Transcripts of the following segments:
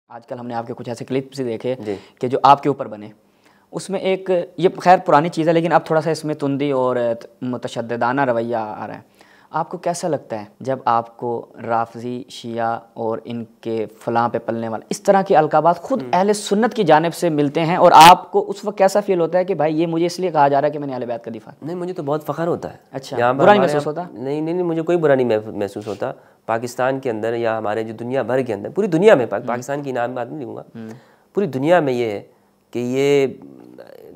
आजकल हमने आपके कुछ ऐसे क्लिप्स देखे कि जो आपके ऊपर बने, उसमें एक ये खैर पुरानी चीज़ है लेकिन अब थोड़ा सा इसमें तुंदी और मुतशद्दिदाना रवैया आ रहा है। आपको कैसा लगता है जब आपको राफ़ज़ी, शिया और इनके फ़लाँ पे पलने वाले इस तरह के अलकाबात खुद अहले सुन्नत की जानिब से मिलते हैं और आपको उस वक्त कैसा फ़ील होता है कि भाई ये मुझे इसलिए कहा जा रहा है कि मैंने अहले बैत का दिफा? नहीं, मुझे तो बहुत फ़ख्र होता है। अच्छा, बुरा नहीं महसूस होता? नहीं, मुझे कोई बुरा नहीं महसूस होता। पाकिस्तान के अंदर या हमारे जो दुनिया भर के अंदर, पूरी दुनिया में, पाकिस्तान की नाम बात नहीं लूँगा, पूरी दुनिया में ये है कि ये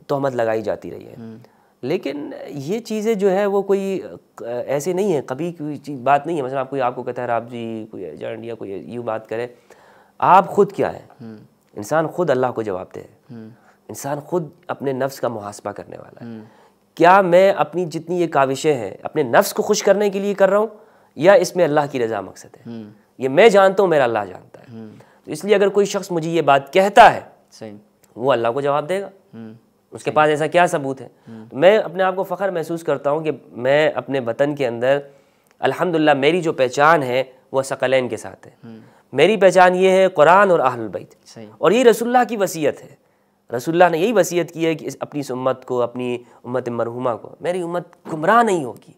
तोहमत लगाई जाती रही है। लेकिन ये चीज़ें जो है वो कोई ऐसे नहीं है, कभी कोई बात नहीं है। मतलब कोई आपको कहता है आप जी कोई एजेंट या कोई यूँ बात करे, आप खुद क्या है? इंसान खुद अल्लाह को जवाब दे। इंसान खुद अपने नफ्स का मुहासबा करने वाला है। क्या मैं अपनी जितनी ये काविशें हैं अपने नफ्स को खुश करने के लिए कर रहा हूँ या इसमें अल्लाह की रज़ा मकसद है? ये मैं जानता हूँ, मेरा अल्लाह जानता है। तो इसलिए अगर कोई शख्स मुझे ये बात कहता है, सही, वो अल्लाह को जवाब देगा। उसके पास ऐसा क्या सबूत है? तो मैं अपने आप को फ़ख्र महसूस करता हूँ कि मैं अपने वतन के अंदर अल्हम्दुलिल्लाह मेरी जो पहचान है वो सकलैन के साथ है। मेरी पहचान ये है कुरान और अहलुल बैत, और ये रसूलुल्लाह की वसीयत है। रसूलुल्लाह ने यही वसीयत की है कि अपनी इस उम्मत को, अपनी उम्मत मरहुमा को, मेरी उम्मत गुमराह नहीं होगी,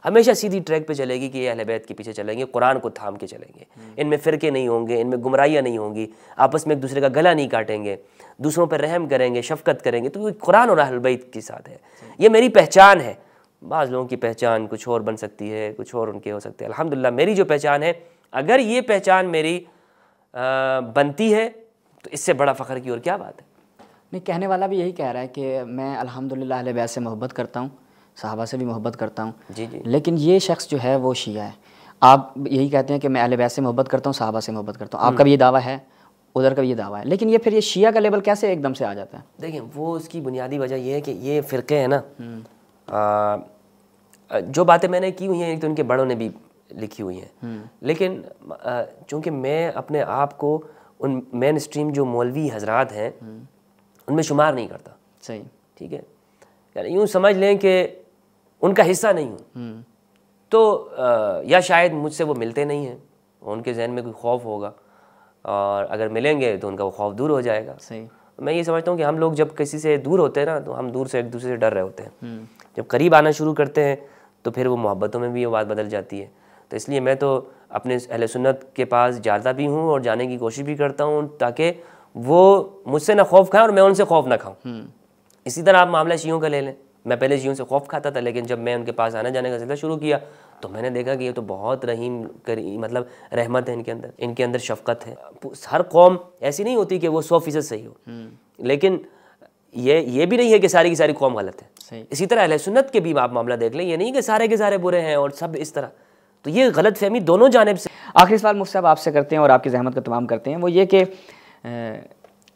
हमेशा सीधी ट्रैक पे चलेगी कि ये अहले बैत के पीछे चलेंगे, कुरान को थाम के चलेंगे। इनमें फ़िरके नहीं होंगे, इनमें गुमराहियाँ नहीं होंगी, आपस में एक दूसरे का गला नहीं काटेंगे, दूसरों पर रहम करेंगे, शफ़क़त करेंगे। तो ये कुरान और अहल बैत के साथ है, ये मेरी पहचान है। बाज़ लोगों की पहचान कुछ और बन सकती है, कुछ और उनके हो सकते हैं। अल्हम्दुलिल्लाह मेरी जो पहचान है, अगर ये पहचान मेरी बनती है तो इससे बड़ा फ़ख्र की और क्या बात है। नहीं, कहने वाला भी यही कह रहा है कि मैं अल्हम्दुलिल्लाह अहले बैत से मोहब्बत करता हूँ, सहाबा से भी मोहब्बत करता हूँ, जी जी, लेकिन ये शख्स जो है वो शिया है। आप यही कहते हैं कि मैं अहले बैत से मोहब्बत करता हूँ, सहाबा से मोहब्बत करता हूँ, आपका भी ये दावा है, उधर का भी ये दावा है, लेकिन ये फिर ये शिया का लेवल कैसे एकदम से आ जाता है? देखिए वो उसकी बुनियादी वजह ये है कि ये फ़िरक़े हैं ना, जो बातें मैंने की हुई हैं एक तो उनके बड़ों ने भी लिखी हुई हैं, लेकिन चूँकि मैं अपने आप को उन मेन स्ट्रीम जो मौलवी हजरात हैं उनमें शुमार नहीं करता। सही, ठीक है, यानी यूँ समझ लें कि उनका हिस्सा नहीं हूँ, तो या शायद मुझसे वो मिलते नहीं हैं, उनके जहन में कोई खौफ होगा, और अगर मिलेंगे तो उनका वो खौफ दूर हो जाएगा। सही, मैं ये समझता हूँ कि हम लोग जब किसी से दूर होते हैं ना, तो हम दूर से एक दूसरे से डर रहे होते हैं। जब करीब आना शुरू करते हैं तो फिर वो मोहब्बतों में भी वो बात बदल जाती है। तो इसलिए मैं तो अपने अहले सुन्नत के पास जाता भी हूँ और जाने की कोशिश भी करता हूँ, ताकि वो मुझसे ना खौफ खाएं और मैं उनसे खौफ ना खाऊँ। इसी तरह आप मामला शियों का ले लें, मैं पहले शियों से खौफ खाता था, लेकिन जब मैं उनके पास आने जाने का सिलसिला शुरू किया तो मैंने देखा कि ये तो बहुत रहीम मतलब रहमत है इनके अंदर शफ़क़त है। हर कौम ऐसी नहीं होती कि वो 100% सही हो, लेकिन ये भी नहीं है कि सारी की सारी कौम गलत है। इसी तरह अहले सुन्नत के भी आप मामला देख लें, ये नहीं कि सारे के सारे बुरे हैं और सब इस तरह, तो ये गलत फहमी दोनों जानिब से। आखिरी सवाल मुफ्ती साहब आपसे करते हैं और आपकी ज़हमत का तमाम करते हैं, वो ये कि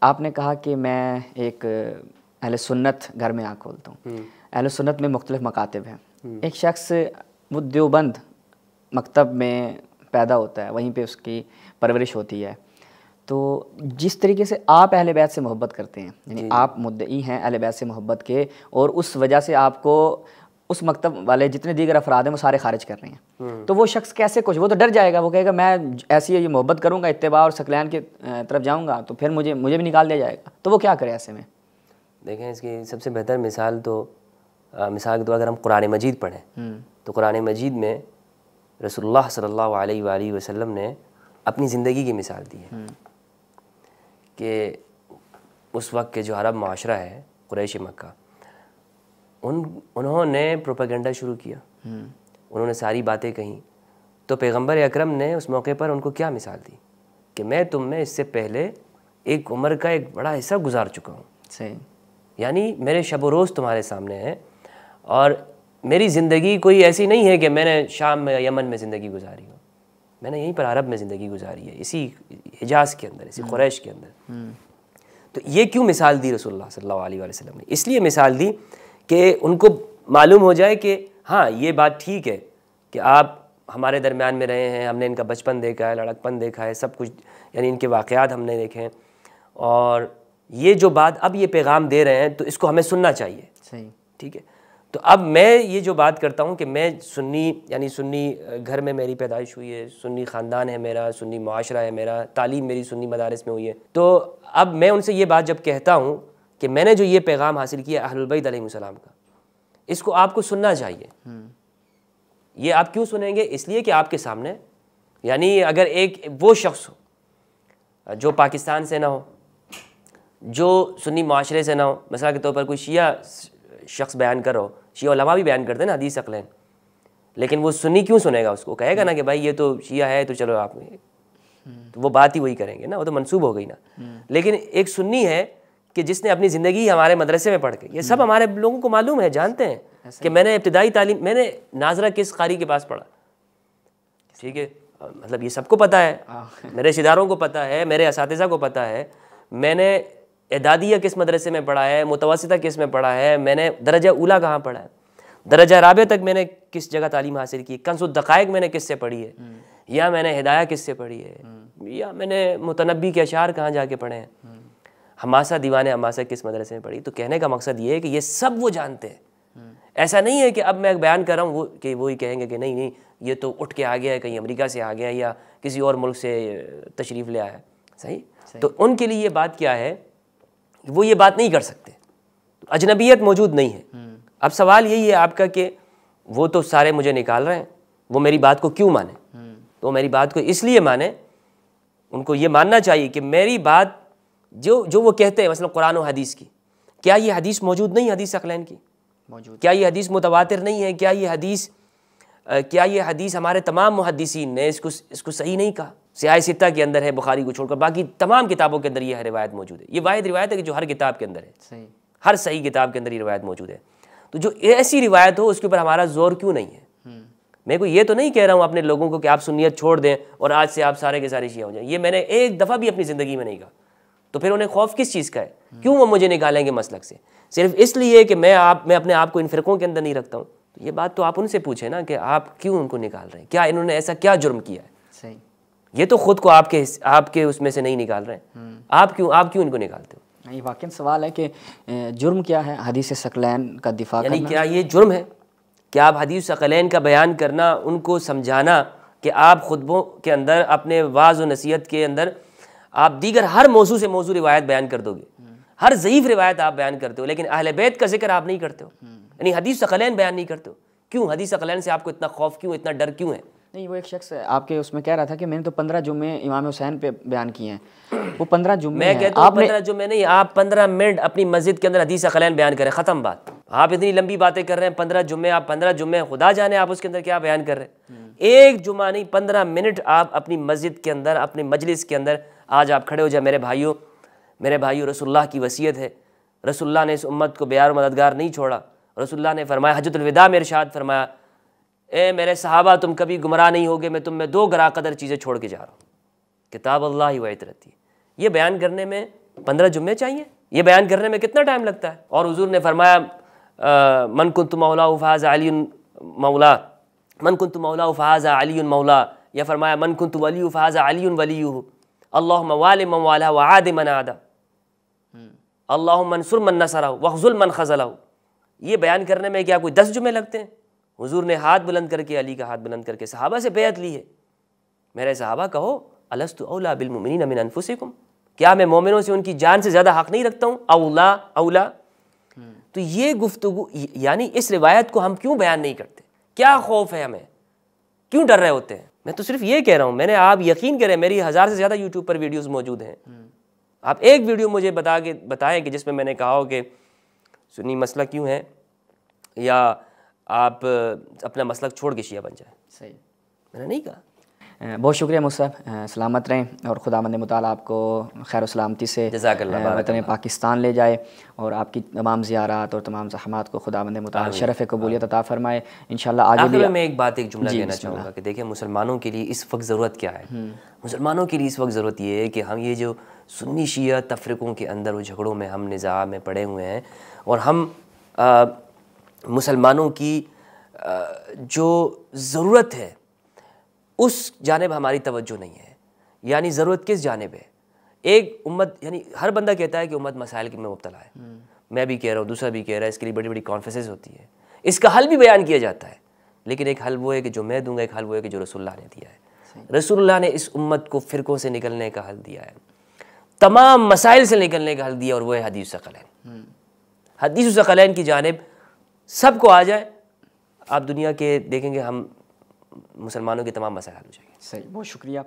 आपने कहा कि मैं एक अहले सुन्नत घर में आँख खोलता हूँ। अहले सुन्नत में मुख्तलिफ़ मकातिब हैं। एक शख्स वो देवबंद मकतब में पैदा होता है, वहीं पे उसकी परवरिश होती है, तो जिस तरीके से आप अहले बैत से मोहब्बत करते हैं, यानी आप मुद्दई हैं अहले बैत से मोहब्बत के, और उस वजह से आपको उस मकतब वाले जितने दीगर अफराद हैं वो सारे खारिज कर रहे हैं, तो वो शख्स कैसे कुछ, वो तो डर जाएगा, वो कहेगा मैं ऐसी ये मोहब्बत करूँगा, इत्तिबा और सकलैन की तरफ जाऊँगा तो फिर मुझे भी निकाल दिया जाएगा, तो वो क्या करे ऐसे में? देखें, इसकी सबसे बेहतर मिसाल के तो अगर हम कुरान मजीद पढ़ें तो कुरान मजीद में रसूलुल्लाह सल्लल्लाहु अलैहि वसल्लम ने अपनी ज़िंदगी की मिसाल दी है कि उस वक्त के जो अरब माशरा है कुरैश मक्का, उन्होंने प्रोपेगेंडा शुरू किया, उन्होंने सारी बातें कहीं, तो पैगंबर अकरम ने उस मौके पर उनको क्या मिसाल दी कि मैं तुम में इससे पहले एक उम्र का एक बड़ा हिस्सा गुजार चुका हूँ। सही, यानी मेरे शब व रोज़ तुम्हारे सामने है, और मेरी ज़िंदगी कोई ऐसी नहीं है कि मैंने शाम में या यमन में ज़िंदगी गुजारी हो, मैंने यहीं पर अरब में ज़िंदगी गुजारी है, इसी हिजाज़ के अंदर, इसी कुरैश के अंदर। तो ये क्यों मिसाल दी रसूलुल्लाह सल्लल्लाहु अलैहि वसल्लम ने? इसलिए मिसाल दी कि उनको मालूम हो जाए कि हाँ ये बात ठीक है कि आप हमारे दरमियान में रहे हैं, हमने इनका बचपन देखा है, लड़कपन देखा है, सब कुछ, यानी इनके वाक़यात हमने देखे हैं, और ये जो बात अब ये पैगाम दे रहे हैं तो इसको हमें सुनना चाहिए। सही, ठीक है, तो अब मैं ये जो बात करता हूँ कि मैं सुन्नी, यानी सुन्नी घर में मेरी पैदाइश हुई है, सुन्नी ख़ानदान है मेरा, सुन्नी मुआशरा है मेरा, तालीम मेरी सुन्नी मदारिस में हुई है, तो अब मैं उनसे ये बात जब कहता हूँ कि मैंने जो ये पैगाम हासिल किया अहलुल बैत अलैहिमुस्सलाम का, इसको आपको सुनना चाहिए। ये आप क्यों सुनेंगे? इसलिए कि आपके सामने, यानी अगर एक वो शख्स हो जो पाकिस्तान से ना हो, जो सुन्नी माशरे से ना हो, मिसाल के तौर पर कोई शिया शख्स बयान कर रहा हो, शिया उलमा भी बयान करते हैं ना हदीस सकलैन, लेकिन वो सुन्नी क्यों सुनेगा उसको? कहेगा ना कि भाई ये तो शिया है तो चलो आप, तो वो बात ही वही करेंगे ना, वो तो मंसूब हो गई ना। लेकिन एक सुन्नी है कि जिसने अपनी ज़िंदगी हमारे मदरसे में पढ़ के, ये सब हमारे लोगों को मालूम है, जानते हैं कि मैंने इब्तिदाई तालीम, मैंने नाजरा किस कारी के पास पढ़ा, ठीक है, मतलब ये सबको पता है, मेरे रिश्तेदारों को पता है, मेरे असातिज़ा को पता है, मैंने एदादिया किस मदरसे में पढ़ा है, मुतवस्सिता किस में पढ़ा है, मैंने दरजा उला कहाँ पढ़ा है, दरजा राबे तक मैंने किस जगह तालीम हासिल की, कंसुद दक़ाइक़ मैंने किससे पढ़ी है, या मैंने हिदाया किससे पढ़ी है, या मैंने मुतनब्बी के अशार कहाँ जाके पढ़े हैं, हमासा दीवाने हमासा किस मदरसे में पढ़ी। तो कहने का मकसद ये है कि ये सब वो जानते हैं। ऐसा नहीं है कि अब मैं बयान कर रहा हूँ वो कि वो ही कहेंगे कि नहीं नहीं ये तो उठ के आ गया है, कहीं अमेरिका से आ गया या किसी और मुल्क से तशरीफ़ ले आया, सही। तो उनके लिए ये बात क्या है, वो ये बात नहीं कर सकते, तो अजनबियत मौजूद नहीं है। अब सवाल यही है आपका कि वो तो सारे मुझे निकाल रहे हैं, वो मेरी बात को क्यों माने? तो मेरी बात को इसलिए माने, उनको ये मानना चाहिए कि मेरी बात जो वो कहते हैं, मसलन कुरान और हदीस की, क्या ये हदीस मौजूद नहीं, हदीस सकलैन की मौजूद, क्या ये हदीस मुतवातिर नहीं है, क्या ये हदीस हमारे तमाम मुहद्दिसीन ने इसको सही नहीं कहा? सियाह सित्ता के अंदर है, बुखारी को छोड़कर बाकी तमाम किताबों के अंदर ये रिवायत मौजूद है। ये वाहिद रिवायत है कि जो हर किताब के अंदर है, सही, हर सही किताब के अंदर ये रिवायत मौजूद है। तो जो ऐसी रिवायत हो उसके ऊपर हमारा जोर क्यों नहीं है? मैं कोई ये तो नहीं कह रहा हूँ अपने लोगों को कि आप सुन्नियत छोड़ दें और आज से आप सारे के सारे शिया हो जाएं, ये मैंने एक दफ़ा भी अपनी ज़िंदगी में नहीं कहा। तो फिर उन्हें खौफ किस चीज़ का है? क्यों वो मुझे निकालेंगे मसलक से? सिर्फ इसलिए कि मैं अपने आप को इन फ़िरक़ों के अंदर नहीं रखता हूँ। तो ये बात तो आप उनसे पूछे ना कि आप क्यों उनको निकाल रहे हैं, क्या इन्होंने ऐसा क्या जुर्म किया है? सही, ये तो ख़ुद को आपके उसमें से नहीं निकाल रहे हैं, आप क्यों इनको निकालते हो? ये वाकई सवाल है कि जुर्म क्या है हदीस सकलैन का दिफा यानी करना? क्या ये जुर्म है? क्या आप हदीस सकलैन का बयान करना, उनको समझाना कि आप खुतबों के अंदर, अपने वाज़ व नसीहत के अंदर आप दीगर हर मौजू से मौजू रिवायत बयान कर दोगे, हर ज़ईफ़ रिवायत आप बयान करते हो, लेकिन अहले बैत का जिक्र आप नहीं करते हो, यानी हदीस सकलैन बयान नहीं करते हो। क्यों? हदीस सकलैन से आपको इतना खौफ क्यों, इतना डर क्यों है? नहीं, वो एक शख्स आपके उसमें कह रहा था कि मैंने तो 15 जुम्मे इमाम हुसैन पे बयान किए हैं, वो 15 जुम्मे मैं कहता हूँ 15 जुम्मे नहीं, आप 15 मिनट अपनी मस्जिद के अंदर हदीस सकलैन बयान करें, ख़त्म बात। आप इतनी लंबी बातें कर रहे हैं, 15 जुम्मे, आप 15 जुम्मे खुदा जाने आप उसके अंदर क्या बयान कर रहे हैं। एक जुम्मा नहीं, 15 मिनट आप अपनी मस्जिद के अंदर, अपनी मजलिस के अंदर आज आप खड़े हो जाए, मेरे भाइयों रसूलुल्लाह की वसीयत है, रसूलुल्लाह ने इस उम्मत को बेयार मददगार नहीं छोड़ा, रसूलुल्लाह ने फरमाया, हज्जतुल विदा में इरशाद फरमाया, ए मेरे सहाबा तुम कभी गुमराह नहीं होगे, मैं तुम में 2 गरा कदर चीज़ें छोड़ के जा रहा हूँ, किताब अल्लाह ही व इतरती। ये बयान करने में 15 जुम्मे चाहिए? ये बयान करने में कितना टाइम लगता है? और हुजूर ने फरमाया, मन कुन्तु मौला फ़हाज़ा अलीयुन मौला, मन कुन्तु मौला फ़हाज़ा अलीयुन मौला, या फरमाया मन कुन्तु वली फ़हाज़ा अलीयुन वलीयुहु, अल्लाहुम्मा वालि मन वाला व आदि मन आदा, अल्लाहुम्मा मंसुर मन नसरहु वख़्ज़ुल मन ख़ज़लहु। ये बयान करने में क्या कोई 10 जुम्मे लगते हैं? हुजूर ने हाथ बुलंद करके, अली का हाथ बुलंद करके सहाबा से बैत ली है, मेरे सहाबा कहो अलस्तु औला बिल मुमिनीना मिन अनफुसिकुम, क्या मैं मोमिनों से उनकी जान से ज़्यादा हक़ नहीं रखता हूँ? औला। तो ये गुफ्तगू, यानी इस रिवायत को हम क्यों बयान नहीं करते? क्या खौफ है हमें? क्यों डर रहे होते हैं? मैं तो सिर्फ ये कह रहा हूँ, मैंने, आप यकीन करें मेरी 1000 से ज़्यादा यूट्यूब पर वीडियोज़ मौजूद हैं, आप एक वीडियो मुझे बताएं कि जिसमें मैंने कहा हो कि सुन्नी मसला क्यों है, या आप अपना मसलक छोड़ के शिया बन जाए। सही, मैंने नहीं कहा। बहुत शुक्रिया मुस्तफ़, सलामत रहें और खुदावंद मुताला आपको खैर सलामती से वतन पाकिस्तान ले जाए और आपकी तमाम ज़ियारात और तमाम ज़हमात को खुदावंद मुताला शरफ़ कबूलियत अता फ़रमाए इंशाअल्लाह। आगे भी मैं एक बात, एक जुमला कहना चाहूँगा कि देखिए, मुसलमानों के लिए इस वक्त ज़रूरत क्या है? मुसलमानों के लिए इस वक्त ज़रूरत ये है कि हम ये जो सुन्नी शिया तफरीक़ों के अंदर वो झगड़ों में, हम निज़ा में पड़े हुए हैं, और हम मुसलमानों की जो ज़रूरत है उस जानिब हमारी तवज्जो नहीं है। यानी ज़रूरत किस जानिब है? एक उम्मत, यानी हर बंदा कहता है कि उम्मत मसाइल में मुब्तला है, मैं भी कह रहा हूँ, दूसरा भी कह रहा है, इसके लिए बड़ी बड़ी कॉन्फ्रेंसेस होती है, इसका हल भी बयान किया जाता है, लेकिन एक हल वो है कि जो मैं दूंगा, एक हल वो है कि जो रसूलुल्लाह ने दिया है। रसूलुल्लाह ने इस उम्मत को फ़िरक़ों से निकलने का हल दिया है, तमाम मसाइल से निकलने का हल दिया, और वो है हदीस सकलैन। हदीस सकलैन की जानिब सबको आ जाए, आप दुनिया के देखेंगे हम मुसलमानों के तमाम मसाइल हल हो जाएंगे। सही, बहुत शुक्रिया।